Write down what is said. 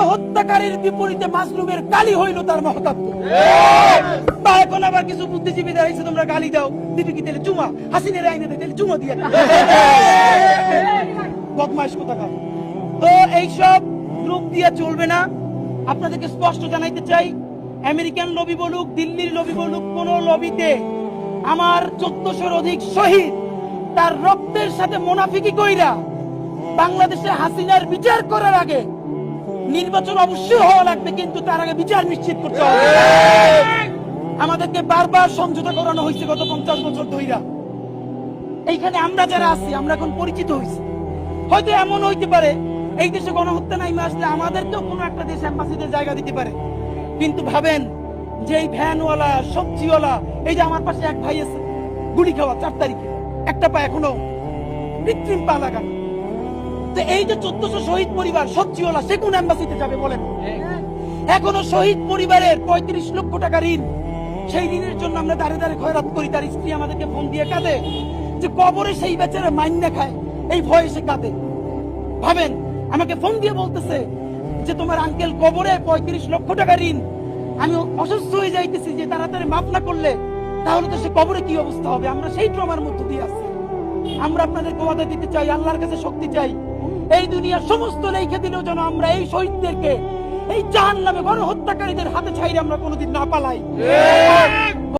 গণহত্যাকারীর বিপরীতে মাজলুমের গালি হইল তার মহত্ত্ব। বা এখন আবার কিছু বুদ্ধিজীবী দাঁড়িয়েছে, তোমরা গালি দাও, দিবি কি তেলে চুমা, হাসিনের আইনে তেলে চুমা দিয়ে বদমাইশ কোথাকার। তো এইসব গ্রুপ দিয়ে চলবে না। আপনাদেরকে স্পষ্ট জানাইতে চাই, আমেরিকান লবি বলুক, দিল্লির লবি বলুক, কোন লবিতে আমার 1400-র অধিক শহীদ তার রক্তের সাথে মুনাফিকি কইরা বাংলাদেশে হাসিনার বিচার করার আগে নির্বাচন অবশ্যই হওয়া লাগবে, কিন্তু তার আগে বিচার নিশ্চিত করতে হবে। আমাদেরকে বারবার সমঝোতা করানো হয়েছে গত 50 বছর ধইরা। এইখানে আমরা যারা আছি, আমরা এখন পরিচিত হয়েছি। হয়তো এমন হইতে পারে এই দেশে গণহত্যা নাইমে আসলে আমাদেরকেও কোনো একটা দেশ অ্যাম্বাসিতে জায়গা দিতে পারে। কিন্তু ভাবেন যে এই ভ্যানওয়ালা, সবজিওয়ালা, এই যে আমার পাশে এক ভাই আছে গুলি খাওয়া 4 তারিখে, একটা পা এখনো কৃত্রিম পা লাগানো। তো এই যে 1400 শহীদ পরিবার, সবজিওয়ালা, সে কোন অ্যাম্বাসিতে যাবে বলেন? এখনো শহীদ পরিবারের 35 লক্ষ টাকা ঋণ, সেই ঋণের জন্য আমরা দাঁড়ে দাঁড়ে খয়রাত করি। তার স্ত্রী আমাদেরকে ফোন দিয়ে কাঁদে যে কবরে সেই বেচারা মাইন্না খায়, এই ভয়ে সে কাঁদে। ভাবেন, আমাকে ফোন দিয়ে বলতেছে যে তোমার আঙ্কেল কবরে 35 লক্ষ টাকা ঋণ, আমি অসুস্থ হয়ে যাইতেছি, যে তাড়াতাড়ি মাফ না করলে তাহলে তো সে কবরে কি অবস্থা হবে। আমরা সেই ট্রমার মধ্য দিয়ে আছি। আমরা আপনাদেরকে ওয়াদা দিতে চাই, আল্লাহর কাছে শক্তি চাই, এই দুনিয়ার সমস্ত লেখে দিলেও যেন আমরা এই শহীদদেরকে এই জাহান্নামে গণহত্যাকারীদের হাতে ছাইরে আমরা কোনোদিন না পালাই।